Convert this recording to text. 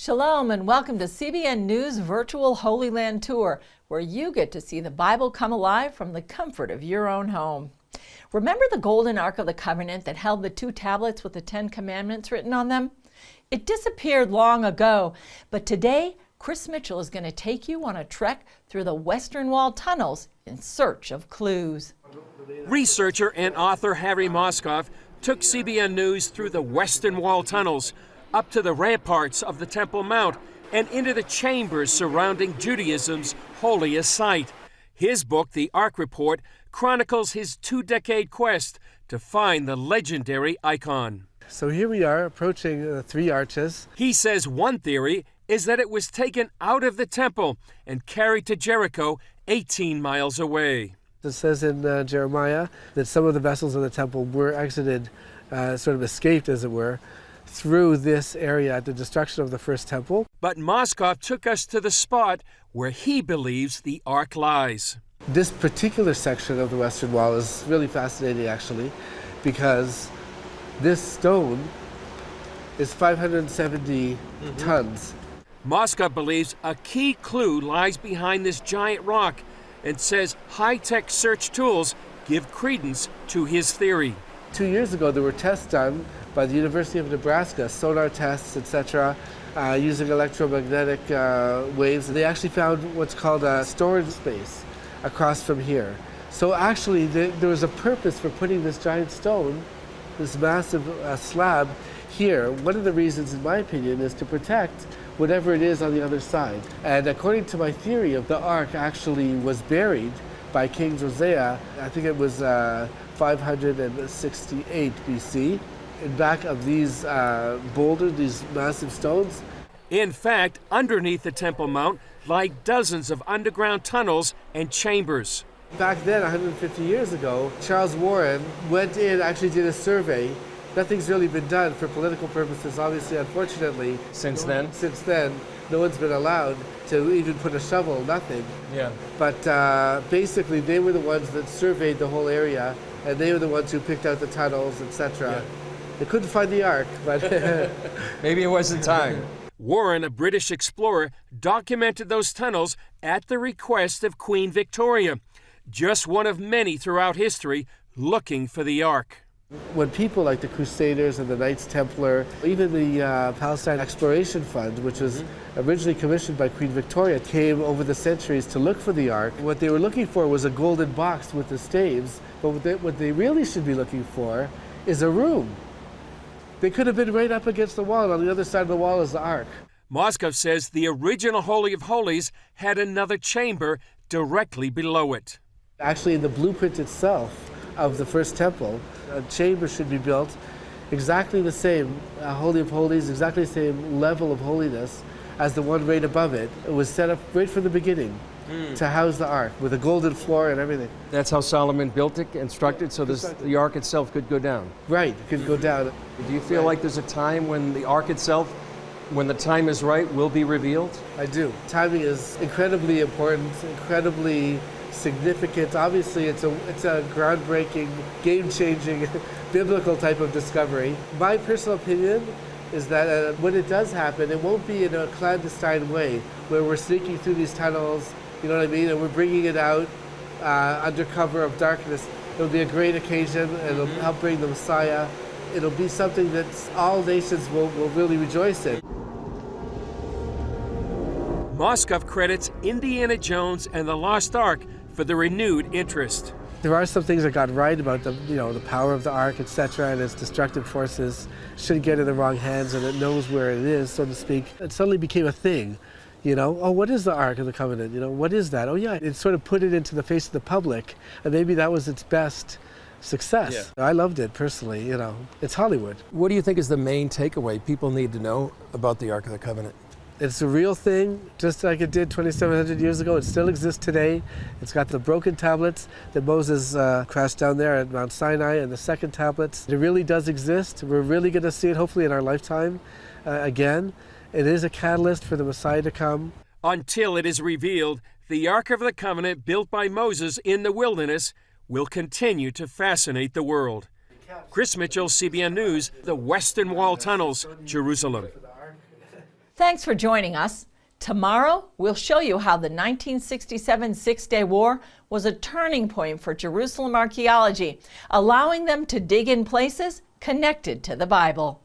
Shalom and welcome to CBN News Virtual Holy Land Tour, where you get to see the Bible come alive from the comfort of your own home. Remember the golden Ark of the Covenant that held the 2 tablets with the 10 Commandments written on them? It disappeared long ago, but today Chris Mitchell is going to take you on a trek through the Western Wall tunnels in search of clues. Researcher and author Harry Moscow took CBN News through the Western Wall tunnels, up to the ramparts of the Temple Mount, and into the chambers surrounding Judaism's holiest site. His book, The Ark Report, chronicles his 2-decade quest to find the legendary icon. So here we are approaching the 3 arches. He says one theory is that it was taken out of the temple and carried to Jericho 18 miles away. It says in Jeremiah that some of the vessels of the temple were exited, sort of escaped as it were, through this area at the destruction of the first temple. But Moscow took us to the spot where he believes the Ark lies. This particular section of the Western Wall is really fascinating, actually, because this stone is 570 tons. Moscow believes a key clue lies behind this giant rock and says high-tech search tools give credence to his theory. 2 years ago, there were tests done by the University of Nebraska, sonar tests, etc., using electromagnetic waves. They actually found what's called a storage space across from here. So actually, there was a purpose for putting this giant stone, this massive slab here. One of the reasons, in my opinion, is to protect whatever it is on the other side. And according to my theory of the Ark actually was buried by King Josiah, I think it was 568 BC. In back of these boulders, these massive stones. In fact, underneath the Temple Mount lie dozens of underground tunnels and chambers. Back then, 150 years ago, Charles Warren went in, actually did a survey. Nothing's really been done for political purposes, obviously, unfortunately. Since then, no one's been allowed to even put a shovel, nothing. Yeah. But basically, they were the ones that surveyed the whole area, and they were the ones who picked out the tunnels, etc. Yeah. They couldn't find the Ark, but maybe it wasn't time. Warren, a British explorer, documented those tunnels at the request of Queen Victoria, just one of many throughout history looking for the Ark. When people like the Crusaders and the Knights Templar, even the Palestine Exploration Fund, which was originally commissioned by Queen Victoria, came over the centuries to look for the Ark, what they were looking for was a golden box with the staves, but what they really should be looking for is a room. They could have been right up against the wall, and on the other side of the wall is the Ark. Moscow says the original Holy of Holies had another chamber directly below it. Actually, in the blueprint itself of the first temple, a chamber should be built exactly the same, Holy of Holies, exactly the same level of holiness as the one right above it. It was set up right from the beginning to house the Ark, with a golden floor and everything. That's how Solomon built it, constructed, so the Ark itself could go down. Right, it could go down. Do you feel like there's a time when the Ark itself, when the time is right, will be revealed? I do. Timing is incredibly important, incredibly significant. Obviously, it's a groundbreaking, game-changing, biblical type of discovery. My personal opinion is that when it does happen, it won't be in a clandestine way, where we're sneaking through these tunnels, you know what I mean, and we're bringing it out under cover of darkness. It'll be a great occasion, and it'll help bring the Messiah. It'll be something that all nations will really rejoice in. Moscow credits Indiana Jones and the Lost Ark for the renewed interest. There are some things that got right about the power of the Ark, etc., and its destructive forces shouldn't get in the wrong hands, and it knows where it is, so to speak. It suddenly became a thing. Oh, what is the Ark of the Covenant? What is that? Oh, yeah, it sort of put it into the face of the public, and maybe that was its best success. Yeah. I loved it personally. It's Hollywood. What do you think is the main takeaway people need to know about the Ark of the Covenant? It's a real thing, just like it did 2,700 years ago. It still exists today. It's got the broken tablets that Moses crashed down there at Mount Sinai, and the second tablets. It really does exist. We're really going to see it, hopefully, in our lifetime again. It is a catalyst for the Messiah to come. Until it is revealed, the Ark of the Covenant built by Moses in the wilderness will continue to fascinate the world. Chris Mitchell, CBN News, the Western Wall Tunnels, Jerusalem. Thanks for joining us. Tomorrow, we'll show you how the 1967 Six-Day War was a turning point for Jerusalem archaeology, allowing them to dig in places connected to the Bible.